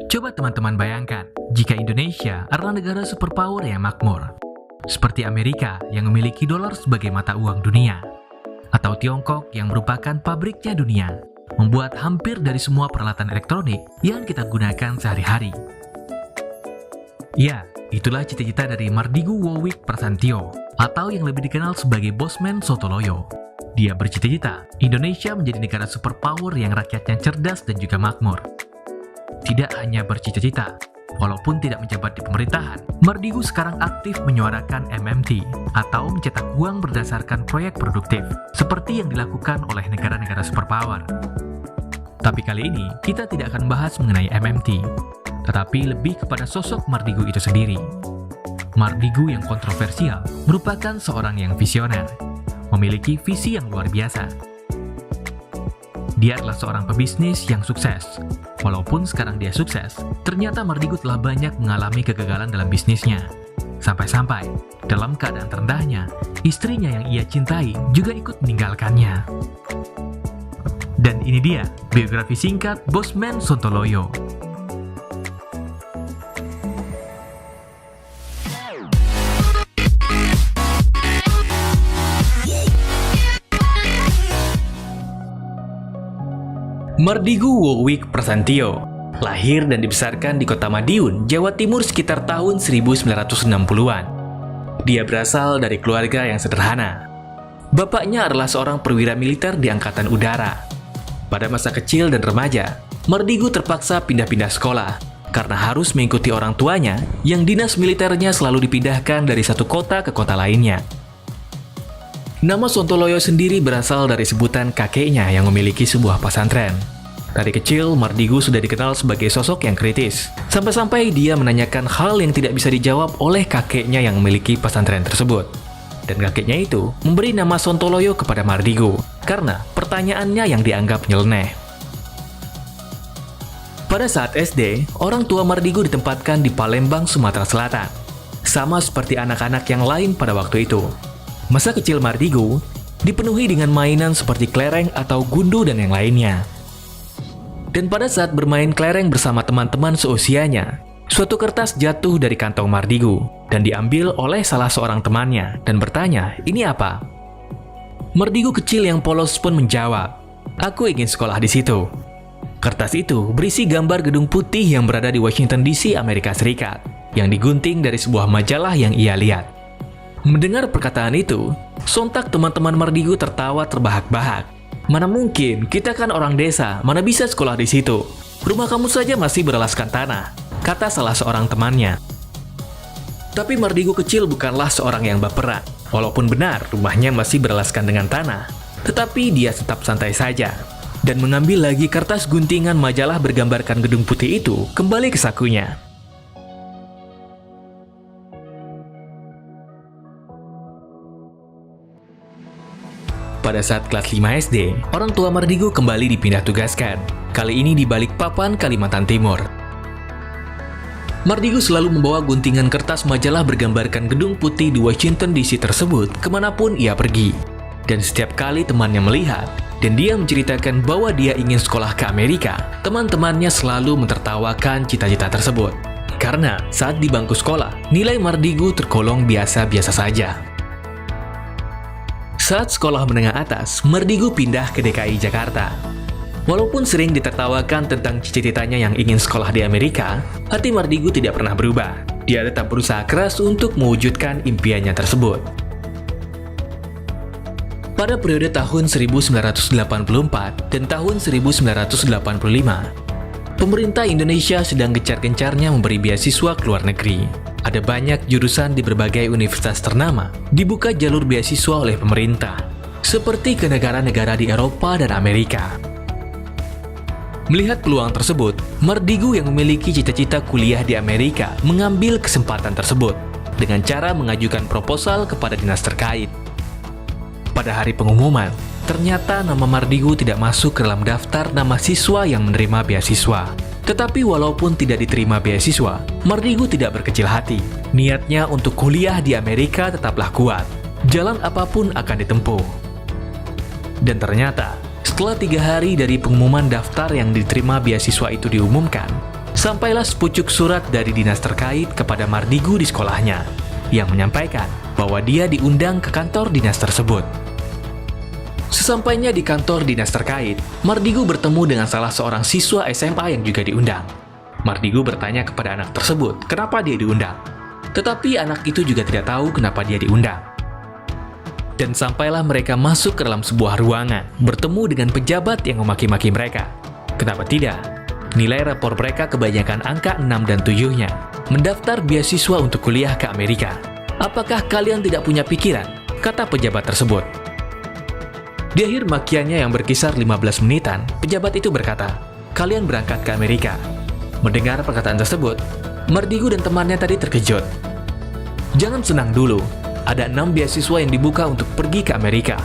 Coba teman-teman bayangkan, jika Indonesia adalah negara superpower yang makmur, seperti Amerika yang memiliki dolar sebagai mata uang dunia, atau Tiongkok yang merupakan pabriknya dunia, membuat hampir dari semua peralatan elektronik yang kita gunakan sehari-hari. Ya, itulah cita-cita dari Mardigu Wowick Prasantyo, atau yang lebih dikenal sebagai Bosman Sontoloyo. Dia bercita-cita Indonesia menjadi negara superpower yang rakyatnya cerdas dan juga makmur. Tidak hanya bercita-cita, walaupun tidak menjabat di pemerintahan, Mardigu sekarang aktif menyuarakan MMT atau mencetak uang berdasarkan proyek produktif, seperti yang dilakukan oleh negara-negara superpower. Tapi kali ini, kita tidak akan bahas mengenai MMT, tetapi lebih kepada sosok Mardigu itu sendiri. Mardigu yang kontroversial merupakan seorang yang visioner, memiliki visi yang luar biasa. Dia adalah seorang pebisnis yang sukses. Walaupun sekarang dia sukses, ternyata Mardigu telah banyak mengalami kegagalan dalam bisnisnya. Sampai-sampai, dalam keadaan terendahnya, istrinya yang ia cintai juga ikut meninggalkannya. Dan ini dia, biografi singkat Bosman Sontoloyo. Mardigu Wowick Prasantyo lahir dan dibesarkan di kota Madiun, Jawa Timur sekitar tahun 1960-an. Dia berasal dari keluarga yang sederhana. Bapaknya adalah seorang perwira militer di Angkatan Udara. Pada masa kecil dan remaja, Mardigu terpaksa pindah-pindah sekolah karena harus mengikuti orang tuanya yang dinas militernya selalu dipindahkan dari satu kota ke kota lainnya. Nama Sontoloyo sendiri berasal dari sebutan kakeknya yang memiliki sebuah pesantren. Dari kecil, Mardigu sudah dikenal sebagai sosok yang kritis, sampai-sampai dia menanyakan hal yang tidak bisa dijawab oleh kakeknya yang memiliki pesantren tersebut. Dan kakeknya itu memberi nama Sontoloyo kepada Mardigu, karena pertanyaannya yang dianggap nyeleneh. Pada saat SD, orang tua Mardigu ditempatkan di Palembang, Sumatera Selatan. Sama seperti anak-anak yang lain pada waktu itu. Masa kecil Mardigu dipenuhi dengan mainan seperti kelereng atau gundu dan yang lainnya. Dan pada saat bermain kelereng bersama teman-teman seusianya, suatu kertas jatuh dari kantong Mardigu dan diambil oleh salah seorang temannya dan bertanya, "Ini apa?" Mardigu kecil yang polos pun menjawab, "Aku ingin sekolah di situ." Kertas itu berisi gambar gedung putih yang berada di Washington DC, Amerika Serikat, yang digunting dari sebuah majalah yang ia lihat. Mendengar perkataan itu, sontak teman-teman Mardigu tertawa terbahak-bahak. "Mana mungkin, kita kan orang desa, mana bisa sekolah di situ? Rumah kamu saja masih beralaskan tanah," kata salah seorang temannya. Tapi Mardigu kecil bukanlah seorang yang baperan. Walaupun benar rumahnya masih beralaskan dengan tanah, tetapi dia tetap santai saja dan mengambil lagi kertas guntingan majalah bergambarkan gedung putih itu kembali ke sakunya. Pada saat kelas 5 SD, orang tua Mardigu kembali dipindah tugaskan, kali ini di Balikpapan, Kalimantan Timur. Mardigu selalu membawa guntingan kertas majalah bergambarkan gedung putih di Washington DC tersebut kemanapun ia pergi. Dan setiap kali temannya melihat, dan dia menceritakan bahwa dia ingin sekolah ke Amerika, teman-temannya selalu mentertawakan cita-cita tersebut. Karena saat di bangku sekolah, nilai Mardigu tergolong biasa-biasa saja. Saat sekolah menengah atas, Mardigu pindah ke DKI Jakarta. Walaupun sering ditertawakan tentang cita-citanya yang ingin sekolah di Amerika, hati Mardigu tidak pernah berubah. Dia tetap berusaha keras untuk mewujudkan impiannya tersebut. Pada periode tahun 1984 dan tahun 1985, pemerintah Indonesia sedang gencar-gencarnya memberi beasiswa ke luar negeri. Ada banyak jurusan di berbagai universitas ternama dibuka jalur beasiswa oleh pemerintah, seperti ke negara-negara di Eropa dan Amerika. Melihat peluang tersebut, Mardigu yang memiliki cita-cita kuliah di Amerika mengambil kesempatan tersebut dengan cara mengajukan proposal kepada dinas terkait. Pada hari pengumuman, ternyata nama Mardigu tidak masuk ke dalam daftar nama siswa yang menerima beasiswa. Tetapi walaupun tidak diterima beasiswa, Mardigu tidak berkecil hati. Niatnya untuk kuliah di Amerika tetaplah kuat. Jalan apapun akan ditempuh. Dan ternyata, setelah 3 hari dari pengumuman daftar yang diterima beasiswa itu diumumkan, Sampailah sepucuk surat dari dinas terkait kepada Mardigu di sekolahnya, yang menyampaikan bahwa dia diundang ke kantor dinas tersebut. Sesampainya di kantor dinas terkait, Mardigu bertemu dengan salah seorang siswa SMA yang juga diundang. Mardigu bertanya kepada anak tersebut kenapa dia diundang, tetapi anak itu juga tidak tahu kenapa dia diundang. Dan sampailah mereka masuk ke dalam sebuah ruangan, bertemu dengan pejabat yang memaki-maki mereka. Kenapa tidak? Nilai rapor mereka kebanyakan angka 6 dan 7-nya. Mendaftar beasiswa untuk kuliah ke Amerika. Apakah kalian tidak punya pikiran? Kata pejabat tersebut. Di akhir makiannya yang berkisar 15 menitan, pejabat itu berkata, kalian berangkat ke Amerika. Mendengar perkataan tersebut, Mardigu dan temannya tadi terkejut. Jangan senang dulu, ada 6 beasiswa yang dibuka untuk pergi ke Amerika.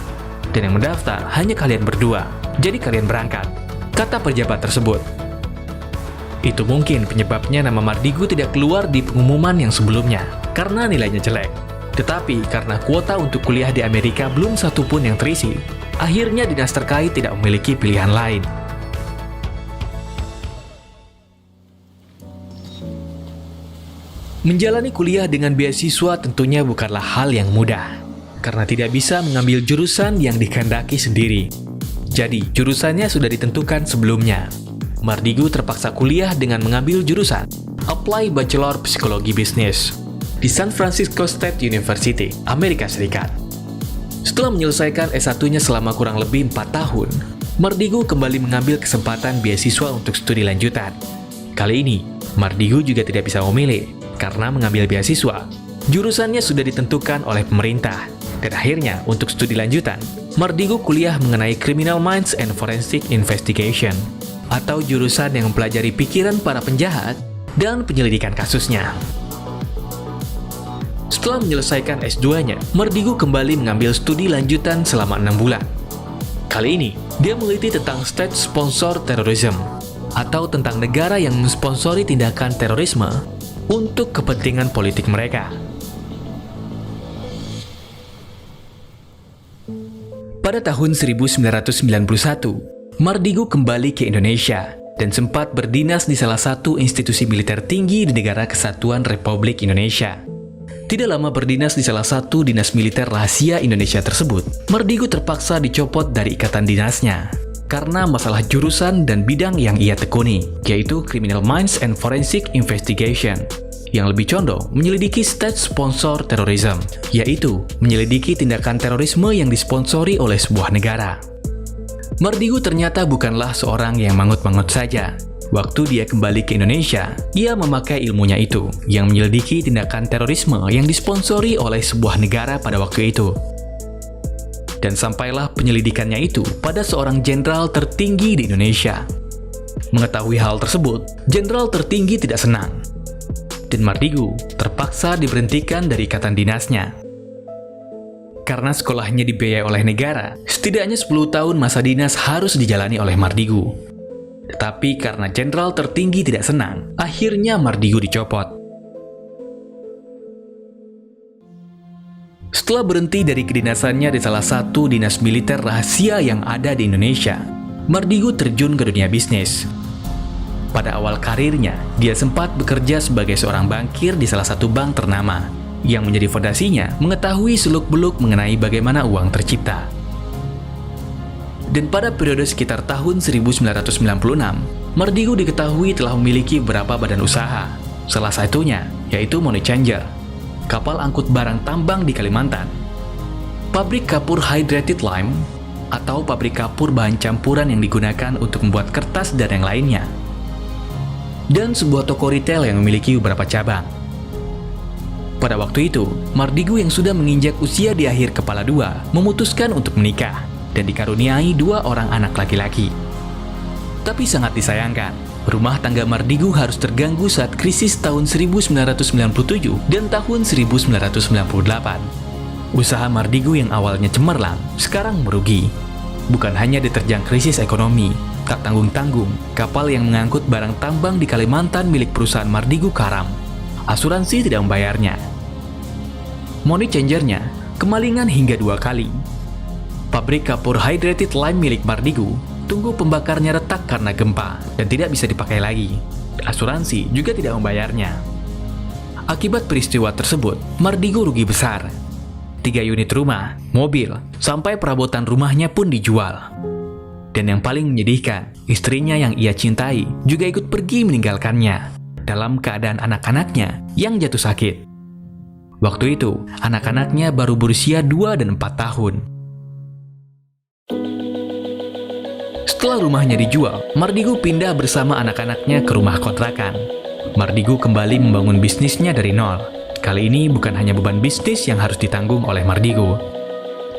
Dan yang mendaftar hanya kalian berdua, jadi kalian berangkat, kata pejabat tersebut. Itu mungkin penyebabnya nama Mardigu tidak keluar di pengumuman yang sebelumnya, karena nilainya jelek. Tetapi karena kuota untuk kuliah di Amerika belum satu pun yang terisi, akhirnya dinas terkait tidak memiliki pilihan lain. Menjalani kuliah dengan beasiswa tentunya bukanlah hal yang mudah, karena tidak bisa mengambil jurusan yang dikehendaki sendiri. Jadi, jurusannya sudah ditentukan sebelumnya. Mardigu terpaksa kuliah dengan mengambil jurusan Apply Bachelor Psikologi Bisnis di San Francisco State University, Amerika Serikat. Setelah menyelesaikan S1-nya selama kurang lebih 4 tahun, Mardigu kembali mengambil kesempatan beasiswa untuk studi lanjutan. Kali ini, Mardigu juga tidak bisa memilih, karena mengambil beasiswa, jurusannya sudah ditentukan oleh pemerintah. Dan akhirnya, untuk studi lanjutan, Mardigu kuliah mengenai Criminal Minds and Forensic Investigation, atau jurusan yang mempelajari pikiran para penjahat dan penyelidikan kasusnya. Setelah menyelesaikan S2-nya, Mardigu kembali mengambil studi lanjutan selama 6 bulan. Kali ini, dia meneliti tentang State Sponsor Terrorism, atau tentang negara yang mensponsori tindakan terorisme untuk kepentingan politik mereka. Pada tahun 1991, Mardigu kembali ke Indonesia dan sempat berdinas di salah satu institusi militer tinggi di Negara Kesatuan Republik Indonesia. Tidak lama berdinas di salah satu dinas militer rahasia Indonesia tersebut, Mardigu terpaksa dicopot dari ikatan dinasnya karena masalah jurusan dan bidang yang ia tekuni, yaitu Criminal Minds and Forensic Investigation, yang lebih condong menyelidiki State Sponsor Terrorism, yaitu menyelidiki tindakan terorisme yang disponsori oleh sebuah negara. Mardigu ternyata bukanlah seorang yang mangut-mangut saja. Waktu dia kembali ke Indonesia, ia memakai ilmunya itu, yang menyelidiki tindakan terorisme yang disponsori oleh sebuah negara pada waktu itu. Dan sampailah penyelidikannya itu pada seorang jenderal tertinggi di Indonesia. Mengetahui hal tersebut, jenderal tertinggi tidak senang. Dan Mardigu terpaksa diberhentikan dari ikatan dinasnya. Karena sekolahnya dibiayai oleh negara, setidaknya 10 tahun masa dinas harus dijalani oleh Mardigu. Tetapi karena jenderal tertinggi tidak senang, akhirnya Mardigu dicopot. Setelah berhenti dari kedinasannya di salah satu dinas militer rahasia yang ada di Indonesia, Mardigu terjun ke dunia bisnis. Pada awal karirnya, dia sempat bekerja sebagai seorang bankir di salah satu bank ternama, yang menjadi fondasinya mengetahui seluk-beluk mengenai bagaimana uang tercipta. Dan pada periode sekitar tahun 1996, Mardigu diketahui telah memiliki beberapa badan usaha. Salah satunya yaitu Money Changer, kapal angkut barang tambang di Kalimantan, pabrik kapur hydrated lime, atau pabrik kapur bahan campuran yang digunakan untuk membuat kertas dan yang lainnya, dan sebuah toko retail yang memiliki beberapa cabang. Pada waktu itu, Mardigu yang sudah menginjak usia di akhir kepala 2 memutuskan untuk menikah dan dikaruniai 2 orang anak laki-laki. Tapi sangat disayangkan, rumah tangga Mardigu harus terganggu saat krisis tahun 1997 dan tahun 1998. Usaha Mardigu yang awalnya cemerlang, sekarang merugi. Bukan hanya diterjang krisis ekonomi, tak tanggung-tanggung, kapal yang mengangkut barang tambang di Kalimantan milik perusahaan Mardigu karam. Asuransi tidak membayarnya. Money Changer-nya kemalingan hingga 2 kali. Pabrik kapur hydrated lime milik Mardigu, tunggu pembakarnya retak karena gempa dan tidak bisa dipakai lagi. asuransi juga tidak membayarnya. Akibat peristiwa tersebut, Mardigu rugi besar. 3 unit rumah, mobil, sampai perabotan rumahnya pun dijual. Dan yang paling menyedihkan, istrinya yang ia cintai juga ikut pergi meninggalkannya dalam keadaan anak-anaknya yang jatuh sakit. Waktu itu, anak-anaknya baru berusia 2 dan 4 tahun. Setelah rumahnya dijual, Mardigu pindah bersama anak-anaknya ke rumah kontrakan. Mardigu kembali membangun bisnisnya dari nol. Kali ini bukan hanya beban bisnis yang harus ditanggung oleh Mardigu.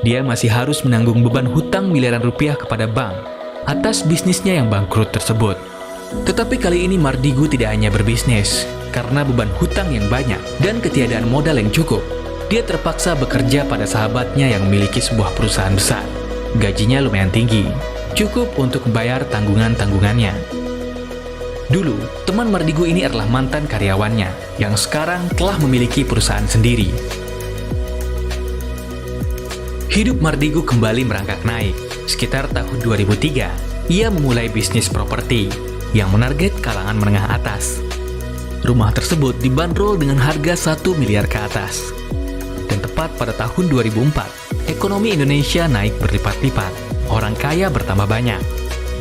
Dia masih harus menanggung beban hutang miliaran rupiah kepada bank atas bisnisnya yang bangkrut tersebut. Tetapi kali ini Mardigu tidak hanya berbisnis. Karena beban hutang yang banyak dan ketiadaan modal yang cukup, dia terpaksa bekerja pada sahabatnya yang memiliki sebuah perusahaan besar. Gajinya lumayan tinggi, cukup untuk membayar tanggungan-tanggungannya. Dulu, teman Mardigu ini adalah mantan karyawannya yang sekarang telah memiliki perusahaan sendiri. Hidup Mardigu kembali merangkak naik. Sekitar tahun 2003, ia memulai bisnis properti yang menarget kalangan menengah atas. Rumah tersebut dibanderol dengan harga 1 miliar ke atas. Dan tepat pada tahun 2004, ekonomi Indonesia naik berlipat-lipat. Orang kaya bertambah banyak.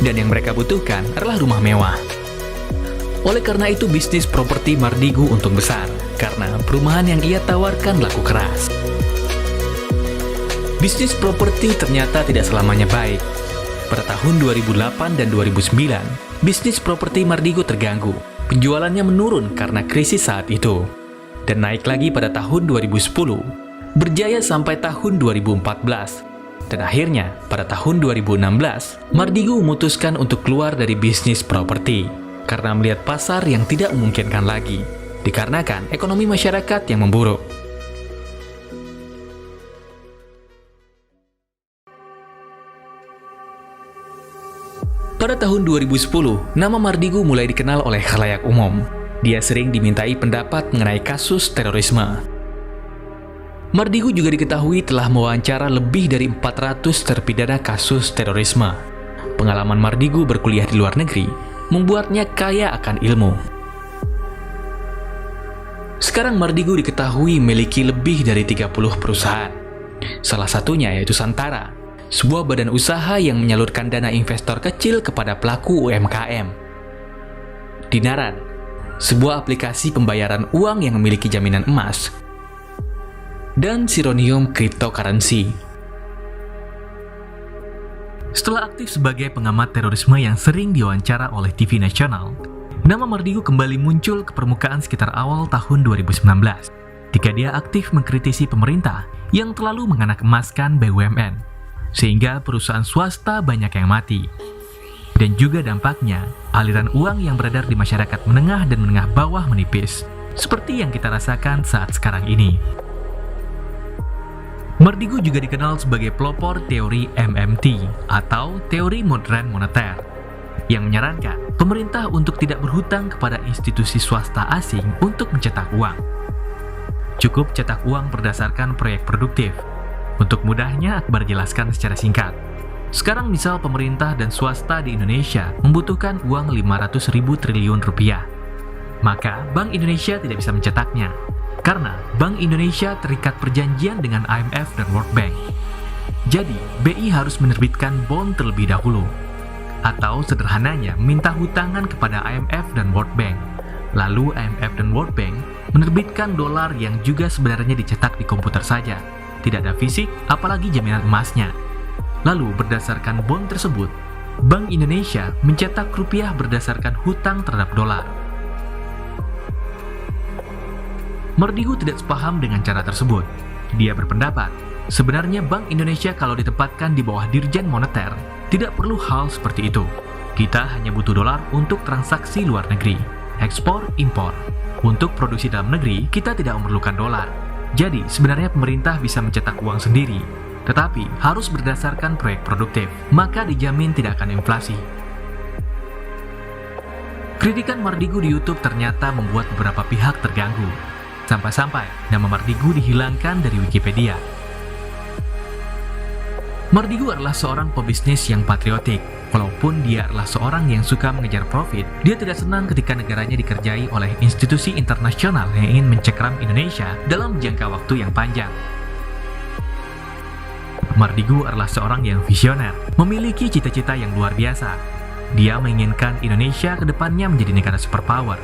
Dan yang mereka butuhkan adalah rumah mewah. Oleh karena itu, bisnis properti Mardigu untung besar, karena perumahan yang ia tawarkan laku keras. Bisnis properti ternyata tidak selamanya baik. Pada tahun 2008 dan 2009, bisnis properti Mardigu terganggu. Penjualannya menurun karena krisis saat itu. Dan naik lagi pada tahun 2010, berjaya sampai tahun 2014. Dan akhirnya, pada tahun 2016, Mardigu memutuskan untuk keluar dari bisnis properti karena melihat pasar yang tidak memungkinkan lagi, dikarenakan ekonomi masyarakat yang memburuk. Pada tahun 2010, nama Mardigu mulai dikenal oleh khalayak umum. Dia sering dimintai pendapat mengenai kasus terorisme. Mardigu juga diketahui telah mewawancara lebih dari 400 terpidana kasus terorisme. Pengalaman Mardigu berkuliah di luar negeri membuatnya kaya akan ilmu. Sekarang Mardigu diketahui memiliki lebih dari 30 perusahaan. Salah satunya yaitu Santara, sebuah badan usaha yang menyalurkan dana investor kecil kepada pelaku UMKM. Dinaran, sebuah aplikasi pembayaran uang yang memiliki jaminan emas. Dan Sironium Cryptocurrency. Setelah aktif sebagai pengamat terorisme yang sering diwawancara oleh TV nasional, nama Mardigu kembali muncul ke permukaan sekitar awal tahun 2019, ketika dia aktif mengkritisi pemerintah yang terlalu menganak-emaskan BUMN, sehingga perusahaan swasta banyak yang mati. Dan juga dampaknya, aliran uang yang beredar di masyarakat menengah dan menengah bawah menipis, seperti yang kita rasakan saat sekarang ini. Mardigu juga dikenal sebagai pelopor teori MMT atau teori modern moneter yang menyarankan pemerintah untuk tidak berhutang kepada institusi swasta asing untuk mencetak uang. Cukup cetak uang berdasarkan proyek produktif. Untuk mudahnya, Akbar jelaskan secara singkat. Sekarang misal pemerintah dan swasta di Indonesia membutuhkan uang 500.000 triliun rupiah. Maka Bank Indonesia tidak bisa mencetaknya. Karena Bank Indonesia terikat perjanjian dengan IMF dan World Bank. Jadi, BI harus menerbitkan bond terlebih dahulu. Atau sederhananya, minta hutangan kepada IMF dan World Bank. Lalu IMF dan World Bank menerbitkan dolar yang juga sebenarnya dicetak di komputer saja. Tidak ada fisik, apalagi jaminan emasnya. Lalu berdasarkan bond tersebut, Bank Indonesia mencetak rupiah berdasarkan hutang terhadap dolar. Mardigu tidak sepaham dengan cara tersebut. Dia berpendapat, sebenarnya Bank Indonesia kalau ditempatkan di bawah Dirjen Moneter, tidak perlu hal seperti itu. Kita hanya butuh dolar untuk transaksi luar negeri, ekspor, impor. Untuk produksi dalam negeri, kita tidak memerlukan dolar. Jadi, sebenarnya pemerintah bisa mencetak uang sendiri, tetapi harus berdasarkan proyek produktif, maka dijamin tidak akan inflasi. Kritikan Mardigu di YouTube ternyata membuat beberapa pihak terganggu. Sampai-sampai nama Mardigu dihilangkan dari Wikipedia. Mardigu adalah seorang pebisnis yang patriotik. Walaupun dia adalah seorang yang suka mengejar profit, dia tidak senang ketika negaranya dikerjai oleh institusi internasional yang ingin mencekram Indonesia dalam jangka waktu yang panjang. Mardigu adalah seorang yang visioner, memiliki cita-cita yang luar biasa. Dia menginginkan Indonesia ke depannya menjadi negara superpower.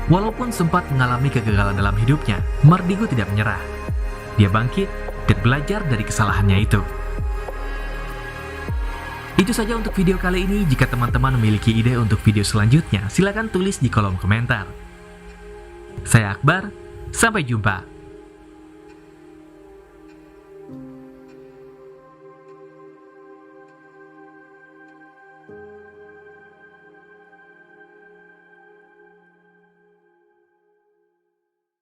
Walaupun sempat mengalami kegagalan dalam hidupnya, Mardigu tidak menyerah. Dia bangkit dan belajar dari kesalahannya itu. Itu saja untuk video kali ini. Jika teman-teman memiliki ide untuk video selanjutnya, silakan tulis di kolom komentar. Saya Akbar, sampai jumpa.